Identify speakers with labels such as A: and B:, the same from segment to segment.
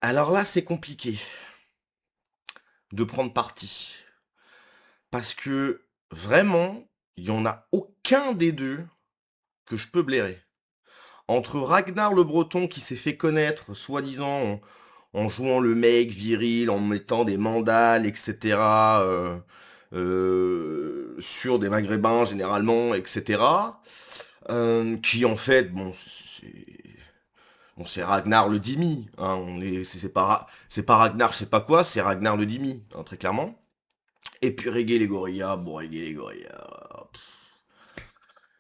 A: Alors là, c'est compliqué de prendre parti. Parce que vraiment, il y en a aucun des 2 que je peux blairer. Entre Ragnar le Breton qui s'est fait connaître soi-disant en jouant le mec viril, en mettant des mandales, et cetera, sur des maghrébins généralement, et cetera, qui en fait, bon, c'est Ragnar le Dimi, hein, c'est pas Ragnar je sais pas quoi, c'est Ragnar le Dimi, hein, très clairement. Et puis Reggae les gorillas, bon Reggae les gorillas,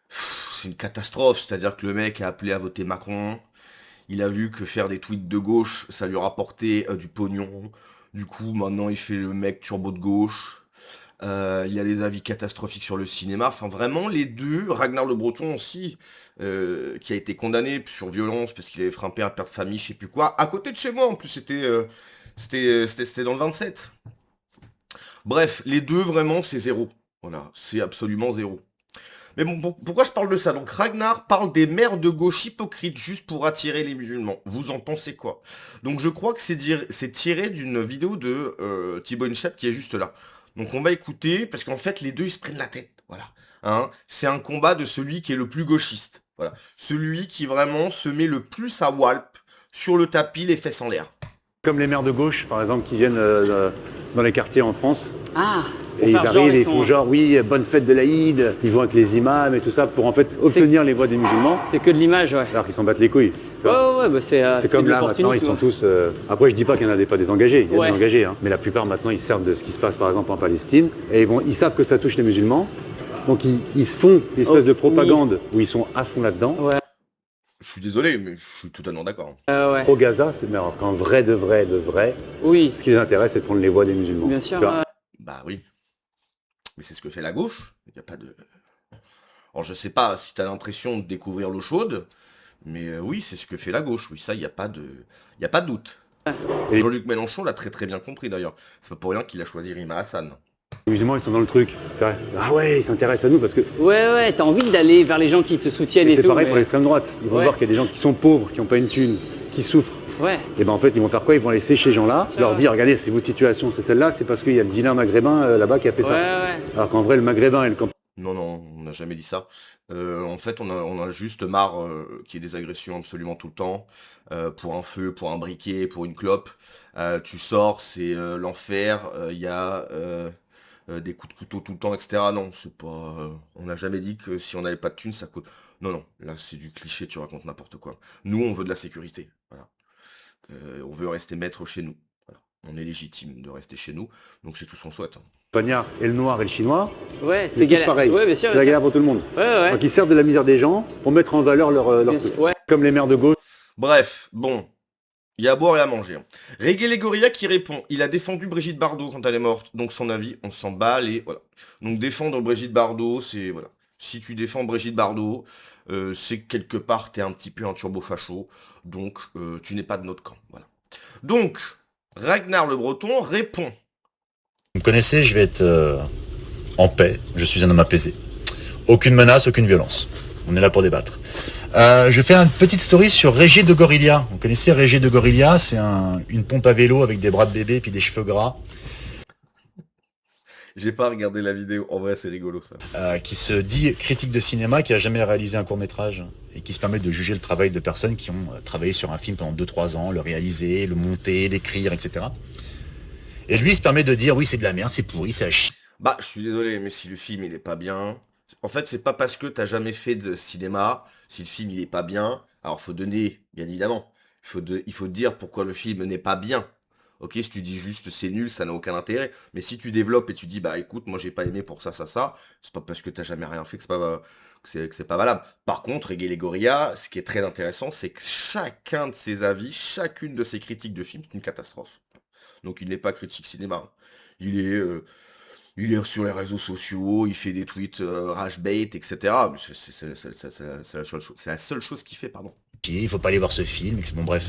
A: c'est une catastrophe, c'est-à-dire que le mec a appelé à voter Macron, il a vu que faire des tweets de gauche, ça lui rapportait du pognon, du coup maintenant il fait le mec turbo de gauche. Il y a des avis catastrophiques sur le cinéma. Enfin, vraiment, les deux. Ragnar le Breton aussi, qui a été condamné sur violence parce qu'il avait frappé un père de famille, je sais plus quoi. À côté de chez moi, en plus, c'était dans le 27. Bref, les deux, vraiment, c'est zéro. Voilà, c'est absolument zéro. Mais bon, pourquoi je parle de ça? Donc Ragnar parle des maires de gauche hypocrites juste pour attirer les musulmans. Vous en pensez quoi? Donc je crois que c'est tiré d'une vidéo de Thibaut Inchep qui est juste là. Donc on va écouter, parce qu'en fait les deux ils se prennent la tête. Voilà. Hein, c'est un combat de celui qui est le plus gauchiste. Voilà. Celui qui vraiment se met le plus à Walp, sur le tapis, les fesses en l'air.
B: Comme les maires de gauche, par exemple, qui viennent dans les quartiers en France.
C: Ah,
B: Et ils arrivent et ils font genre, oui, bonne fête de l'Aïd, ils vont avec les imams et tout ça pour en fait obtenir les voix des musulmans,
C: c'est que de l'image, ouais.
B: alors qu'ils s'en battent les couilles. Tu
C: Ouais,
B: vois.
C: ouais, bah
B: C'est comme
C: de
B: là, maintenant, ils
C: l'opportunisme,
B: sont
C: ouais.
B: tous... Après, je dis pas qu'il n'y en a pas des engagés, il y a
C: Ouais.
B: des engagés, hein. Mais la plupart, maintenant, ils servent de ce qui se passe, par exemple, en Palestine, et ils savent que ça touche les musulmans, donc ils se font une espèce de propagande où ils sont à fond là-dedans.
C: Ouais,
A: Je suis désolé, mais je suis totalement d'accord.
C: ouais.
B: Pro Gaza, c'est mais alors qu'en vrai, de vrai,
C: Oui,
B: ce qui les intéresse, c'est de prendre les voix des musulmans.
C: bien sûr.
B: Tu vois.
C: Ouais.
A: Bah oui. Mais c'est ce que fait la gauche. Il n'y a pas de... Alors je sais pas si t'as l'impression de découvrir l'eau chaude, mais oui, c'est ce que fait la gauche. Oui, ça, il n'y a pas de... Il y a pas de doute. Et Jean-Luc Mélenchon l'a très très bien compris d'ailleurs. C'est pas pour rien qu'il a choisi Rima Hassan.
B: Les musulmans, ils sont dans le truc. Tu vois. Ah ouais, ils s'intéressent à nous parce que
C: Ouais, t'as envie d'aller vers les gens qui te soutiennent
B: et
C: et
B: c'est
C: tout.
B: pareil
C: mais-
B: pour l'extrême droite. Ils vont
C: Ouais.
B: voir qu'il y a des gens qui sont pauvres, qui n'ont pas une thune, qui souffrent.
C: Ouais,
B: Et ben en fait, ils vont faire quoi? Ils vont laisser ces gens-là,
C: Ça
B: leur
C: va.
B: dire, regardez, si votre situation c'est celle-là, c'est parce qu'il y a le dealer maghrébin là-bas qui a fait
C: ouais,
B: ça.
C: ouais.
B: Alors qu'en vrai, le maghrébin et le camp.
A: Non, non, on n'a jamais dit ça. En fait, on a juste marre qu'il y ait des agressions absolument tout le temps. Pour un feu, pour un briquet, pour une clope. Tu sors, c'est l'enfer. Il y a des coups de couteau tout le temps, etc. Non, c'est pas... on n'a jamais dit que si on n'avait pas de thunes, ça coûte... Non, non, là c'est du cliché, tu racontes n'importe quoi. Nous, on veut de la sécurité. Voilà. On veut rester maître chez nous. Voilà. On est légitime de rester chez nous. Donc c'est tout ce qu'on souhaite. Hein.
B: Pagnard et le noir et le chinois,
C: Ouais,
B: c'est
C: c'est
B: tous
C: galère.
B: pareil.
C: Ouais, bien sûr.
B: C'est la
C: bien
B: galère pour tout le monde.
C: sûr. Ouais,
B: Donc ils servent de la misère des gens pour mettre en valeur leur
C: Bien
B: truc.
C: sûr. Ouais.
B: Comme les maires de gauche.
A: Bref, bon, il y a à boire et à manger. Hein. Reggae les gorillas qui répond, il a défendu Brigitte Bardot quand elle est morte, donc son avis, on s'en bat les... Voilà. Donc défendre Brigitte Bardot, c'est... Voilà. Si tu défends Brigitte Bardot, c'est que quelque part, t'es un petit peu un turbo-facho, donc tu n'es pas de notre camp. Voilà. Donc, Ragnar le Breton répond.
D: Vous me connaissez, je vais être en paix, je suis un homme apaisé. Aucune menace, aucune violence. On est là pour débattre. Je fais une petite story sur Régé de Gorilla. Vous connaissez Régé de Gorilla? C'est une pompe à vélo avec des bras de bébé et puis des cheveux gras,
A: J'ai pas regardé la vidéo, en vrai c'est rigolo ça.
D: qui se dit critique de cinéma, qui a jamais réalisé un court-métrage et qui se permet de juger le travail de personnes qui ont travaillé sur un film pendant 2-3 ans, le réaliser, le monter, l'écrire, etc. Et lui, il se permet de dire oui, c'est de la merde, c'est pourri, c'est à chier.
A: Bah, je suis désolé, mais si le film il est pas bien, en fait, c'est pas parce que t'as jamais fait de cinéma, si le film il est pas bien, alors faut donner, bien évidemment, il faut dire pourquoi le film n'est pas bien. Ok, si tu dis juste c'est nul, ça n'a aucun intérêt. Mais si tu développes et tu dis bah écoute, moi j'ai pas aimé pour ça, ça, c'est pas parce que t'as jamais rien fait que c'est pas valable. Par contre, Reggae les Gorillas, ce qui est très intéressant, c'est que chacun de ses avis, chacune de ses critiques de film, c'est une catastrophe. Donc il n'est pas critique cinéma. Il est, euh, il est sur les réseaux sociaux, il fait des tweets rage bait, etc. Mais c'est la seule chose qu'il fait, pardon.
D: Il faut pas aller voir ce film, bon bref.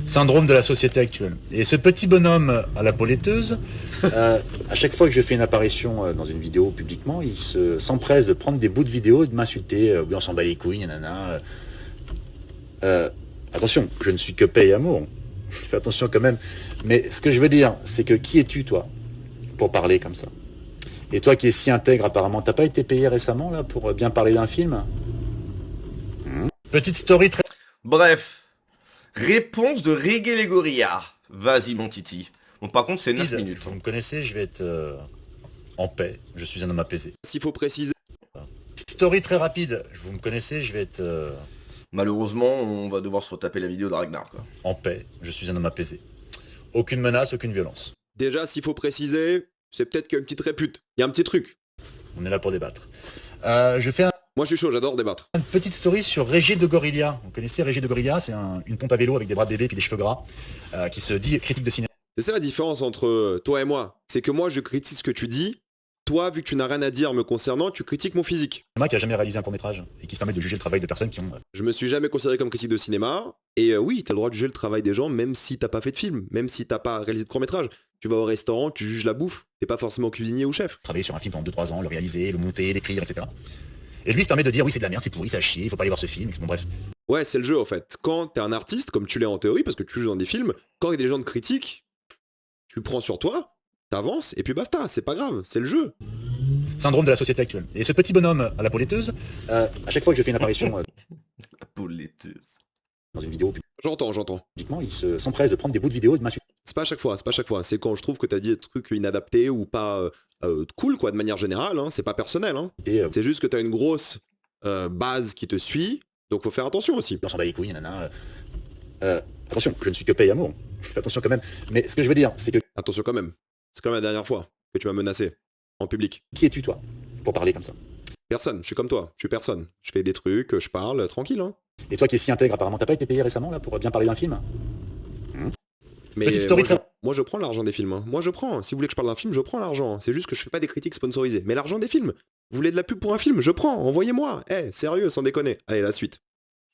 D: Syndrome de la société actuelle. Et ce petit bonhomme à la peau laiteuse, à chaque fois que je fais une apparition dans une vidéo publiquement, il s'empresse de prendre des bouts de vidéo et de m'insulter. Oui, on s'en bat les couilles, nanana. Attention, je ne suis que paix et amour. Fais attention quand même. Mais ce que je veux dire, c'est que qui es-tu, toi, pour parler comme ça? Et toi qui es si intègre, apparemment, t'as pas été payé récemment, là, pour bien parler d'un film? Petite story très...
A: Bref, réponse de Reggae les Gorillas. Vas-y mon titi. Bon par contre c'est 9 minutes.
D: Vous me connaissez, je vais être en paix. Je suis un homme apaisé.
E: S'il faut préciser.
D: Story très rapide. Vous me connaissez, je vais être
A: Malheureusement on va devoir se retaper la vidéo de Ragnar quoi.
D: en paix. Je suis un homme apaisé. Aucune menace, aucune violence.
E: Déjà, s'il faut préciser, c'est peut-être qu'il y a une petite répute. Il y a un petit truc.
D: On est là pour débattre. Je fais
E: Moi, je suis chaud, j'adore débattre.
D: une petite story sur Régis de Gorilla. Vous connaissez Régis de Gorilla? C'est une pompe à vélo avec des bras de bébé et puis des cheveux gras qui se dit critique de cinéma.
E: C'est ça la différence entre toi et moi. C'est que moi, je critique ce que tu dis. Toi, vu que tu n'as rien à dire me concernant, tu critiques mon physique.
D: Qui a jamais réalisé un court-métrage et qui se permet de juger le travail de personnes qui ont...
E: Je me suis jamais considéré comme critique de cinéma. Et oui, t'as le droit de juger le travail des gens, même si t'as pas fait de film, même si t'as pas réalisé de court-métrage. Tu vas au restaurant, tu juges la bouffe. T'es pas forcément cuisinier ou chef.
D: travailler sur un film pendant 2-3 ans, le réaliser, le monter, l'écrire, etc. Et lui il se permet de dire oui c'est de la merde, c'est pourri, ça a chier, il faut pas aller voir ce film, bon bref.
E: Ouais, c'est le jeu en fait. Quand t'es un artiste, comme tu l'es en théorie, parce que tu joues dans des films, quand il y a des gens de critique, tu prends sur toi, t'avances, et puis basta, c'est pas grave, c'est le jeu.
D: Syndrome de la société actuelle. Et ce petit bonhomme à la peau laiteuse, à chaque fois que je fais une apparition
A: La peau laiteuse.
D: dans une vidéo
E: J'entends.
D: publiquement, il s'empresse de prendre des bouts de vidéo et de m'insulter.
E: C'est pas à chaque fois. C'est quand je trouve que t'as dit des trucs inadaptés ou pas cool, quoi, de manière générale, hein. C'est pas personnel, hein. C'est juste que t'as une grosse base qui te suit, donc faut faire attention aussi.
D: On s'en bat les couilles, nanana. Attention, je ne suis que paix et amour. Fais attention quand même. Mais ce que je veux dire, c'est que
E: Attention quand même. C'est quand même la dernière fois que tu m'as menacé, en public.
D: qui es-tu toi, pour parler comme ça?
E: Personne, je suis comme toi, je suis personne. Je fais des trucs, je parle, tranquille, hein.
D: Et toi qui es si intègre, apparemment, t'as pas été payé récemment, là, pour bien parler d'un film?
E: Mais
D: Petite story
E: moi, je prends l'argent des films, hein. Moi je prends. Si vous voulez que je parle d'un film, je prends l'argent. C'est juste que je fais pas des critiques sponsorisées. Mais l'argent des films, vous voulez de la pub pour un film, je prends, envoyez-moi. Sérieux, sans déconner. Allez, la suite.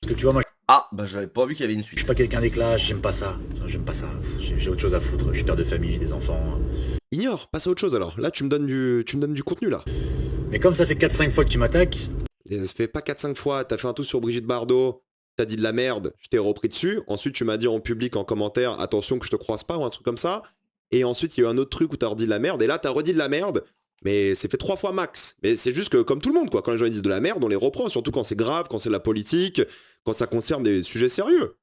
D: Parce que tu vois, moi,
A: Ah bah j'avais pas vu qu'il y avait une
D: je suis
A: suite.
D: pas quelqu'un d'éclat, j'aime pas ça. J'aime pas ça. J'ai autre chose à foutre. Je suis père de famille, j'ai des enfants.
E: Ignore, passe à autre chose alors. Là, tu me donnes du contenu là.
D: Mais comme ça fait 4-5 fois que tu m'attaques,
E: Et ça fait pas 4-5 fois, t'as fait un tout sur Brigitte Bardot, t'as dit de la merde, je t'ai repris dessus. Ensuite, tu m'as dit en public, en commentaire, attention que je te croise pas ou un truc comme ça. Et ensuite, il y a eu un autre truc où t'as redit de la merde. Et là, t'as redit de la merde. Mais c'est fait 3 fois max. Mais c'est juste que, comme tout le monde, quoi, quand les gens ils disent de la merde, on les reprend, surtout quand c'est grave, quand c'est de la politique, quand ça concerne des sujets sérieux.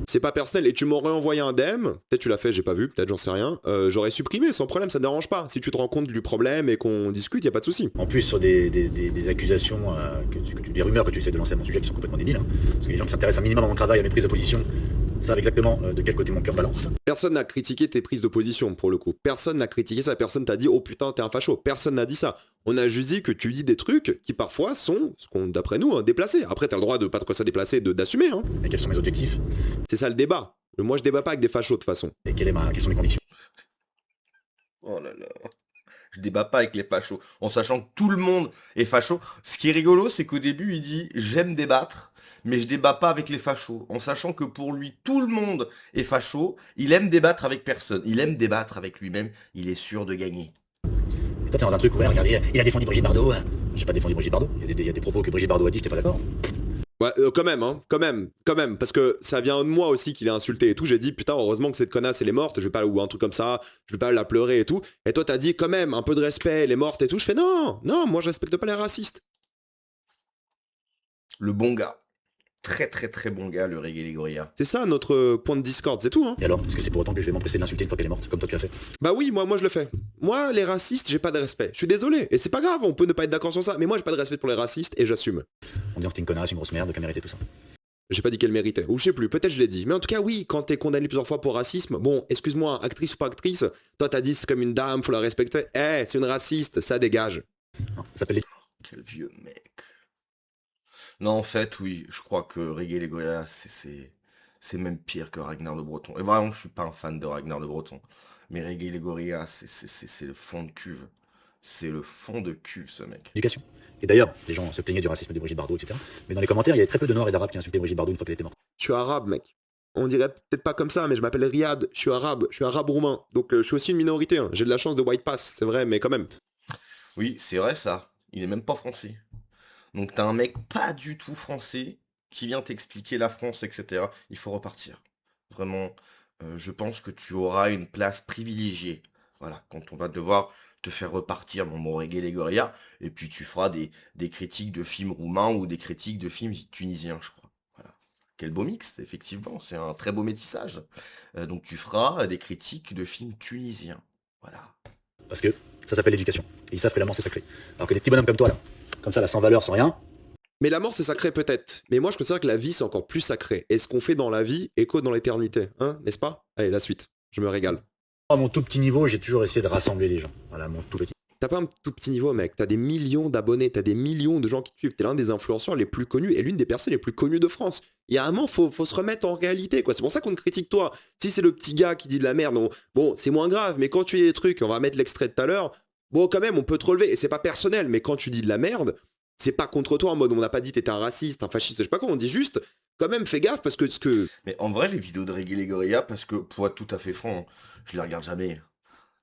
E: C'est pas personnel. Et tu m'aurais envoyé un DM, peut-être tu l'as fait, j'ai pas vu, peut-être j'en sais rien. J'aurais supprimé, sans problème, ça ne dérange pas. Si tu te rends compte du problème et qu'on discute, y a pas de souci.
D: en plus sur des accusations, des rumeurs que tu essaies de lancer à mon sujet qui sont complètement débiles. Hein. Parce que les gens qui s'intéressent un minimum à mon travail, à mes prises de position, savent exactement de quel côté mon cœur balance.
E: Personne n'a critiqué tes prises de position, pour le coup. Personne n'a critiqué ça. Personne t'a dit, oh putain, t'es un facho. Personne n'a dit ça. On a juste dit que tu dis des trucs qui parfois sont, d'après nous, hein, déplacés. Après, t'as le droit de pas trop ça déplacer, d'assumer. Hein.
D: Et quels sont mes objectifs?
E: C'est ça le débat. Moi, je débat pas avec des fachos, de toute façon.
D: Et quelles sont mes convictions?
A: Oh là là. Je débat pas avec les fachos. En sachant que tout le monde est facho. Ce qui est rigolo, c'est qu'au début, il dit j'aime débattre, mais je débat pas avec les fachos. En sachant que pour lui, tout le monde est facho. Il aime débattre avec personne. Il aime débattre avec lui-même. Il est sûr de gagner.
D: Et toi t'es dans un truc, ouais, regardez, il a défendu Brigitte Bardot. J'ai pas défendu Brigitte Bardot. Il y a des propos que Brigitte Bardot a dit, j'étais pas d'accord.
E: Ouais, quand même, hein, quand même, parce que ça vient de moi aussi qu'il est insulté et tout. J'ai dit putain, heureusement que cette connasse elle est morte, je vais pas, ou un truc comme ça, je vais pas la pleurer et tout. Et toi t'as dit quand même un peu de respect, elle est morte et tout. Je fais non, moi je respecte pas les racistes.
A: Le bon gars. Très très très bon gars, le Reggae les Gorillas.
E: C'est ça notre point de discorde, c'est tout, hein.
D: Et alors, est-ce que c'est pour autant que je vais m'empresser de l'insulter une fois qu'elle est morte, comme toi tu as fait?
E: Bah oui, moi je le fais. Moi les racistes, j'ai pas de respect. Je suis désolé, et c'est pas grave, on peut ne pas être d'accord sur ça, mais moi j'ai pas de respect pour les racistes et j'assume.
D: On dit que c'était une connasse, une grosse merde, qu'elle méritait tout ça.
E: J'ai pas dit qu'elle méritait, ou je sais plus, peut-être je l'ai dit. Mais en tout cas, oui, quand t'es condamné plusieurs fois pour racisme, bon, excuse-moi, actrice ou pas actrice, toi t'as dit c'est comme une dame, faut la respecter. C'est une raciste, ça dégage.
D: Non, ça s'appelle les...
A: Quel vieux mec. Non, en fait, oui, je crois que Reggae les Gorillas, c'est même pire que Ragnar le Breton. Et vraiment, je suis pas un fan de Ragnar le Breton. Mais Reggae les Gorillas, c'est le fond de cuve. C'est le fond de cuve, ce mec.
D: Éducation. Et d'ailleurs, les gens se plaignaient du racisme de Brigitte Bardot, etc. Mais dans les commentaires, il y avait très peu de Noirs et d'Arabes qui insultaient Brigitte Bardot une fois qu'elle était morte.
E: Je suis arabe, mec. On dirait peut-être pas comme ça, mais je m'appelle Riyad, je suis arabe roumain. Donc je suis aussi une minorité, hein. J'ai de la chance de white pass, c'est vrai, mais quand même.
A: Oui, c'est vrai ça. Il est même pas français. Donc t'as un mec pas du tout français qui vient t'expliquer la France, etc. Il faut repartir. Vraiment, je pense que tu auras une place privilégiée. Voilà, quand on va devoir te faire repartir mon bon Reggae Legoria, et puis tu feras des critiques de films roumains ou des critiques de films tunisiens, je crois. Voilà. Quel beau mix, effectivement, c'est un très beau métissage. Donc tu feras des critiques de films tunisiens. Voilà.
D: Parce que ça s'appelle l'éducation. Et ils savent que la mort c'est sacré. Alors que des petits bonhommes comme toi là, comme ça là, sans valeur, sans rien,
E: Mais la mort, c'est sacré peut-être. Mais moi, je considère que la vie, c'est encore plus sacré. Et ce qu'on fait dans la vie écho dans l'éternité. Hein, n'est-ce pas? Allez, la suite. Je me régale.
D: à mon tout petit niveau, j'ai toujours essayé de rassembler les gens. Voilà, mon tout petit.
E: T'as pas un tout petit niveau, mec. T'as des millions d'abonnés, t'as des millions de gens qui te suivent. T'es l'un des influenceurs les plus connus et l'une des personnes les plus connues de France. Il y a un moment, faut se remettre en réalité, quoi. C'est pour ça qu'on te critique toi. Si c'est le petit gars qui dit de la merde, bon, c'est moins grave. Mais quand tu dis des trucs, on va mettre l'extrait de tout à l'heure. Bon, quand même, on peut te relever. Et c'est pas personnel. Mais quand tu dis de la merde, c'est pas contre toi en mode on n'a pas dit t'étais un raciste, un fasciste, je sais pas quoi. On dit juste, quand même, fais gaffe parce que ce que.
A: Mais en vrai, les vidéos de Reggae Legoria, parce que pour être tout à fait franc, je les regarde jamais.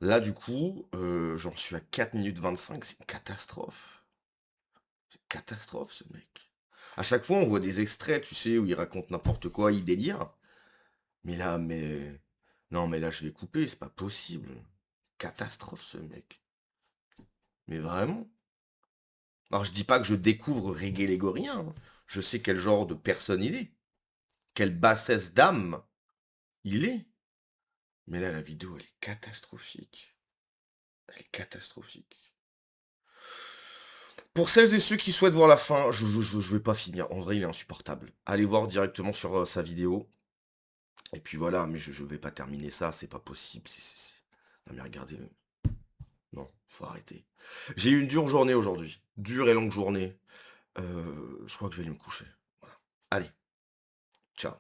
A: Là, du coup, j'en suis à 4 minutes 25, c'est une catastrophe. C'est une catastrophe, ce mec. À chaque fois, on voit des extraits, tu sais, où il raconte n'importe quoi, il délire. Mais là, mais... Non, mais là, je vais couper, c'est pas possible. Catastrophe, ce mec. Mais vraiment. Alors, je dis pas que je découvre Reggae Légorien, hein. Je sais quel genre de personne il est. Quelle bassesse d'âme il est. Mais là, la vidéo, elle est catastrophique. Elle est catastrophique. Pour celles et ceux qui souhaitent voir la fin, je vais pas finir. En vrai, il est insupportable. Allez voir directement sur sa vidéo. Et puis voilà, mais je vais pas terminer ça, c'est pas possible. Non mais regardez. Non, faut arrêter. J'ai eu une dure journée aujourd'hui. Dure et longue journée. Je crois que je vais aller me coucher. Voilà. Allez, ciao.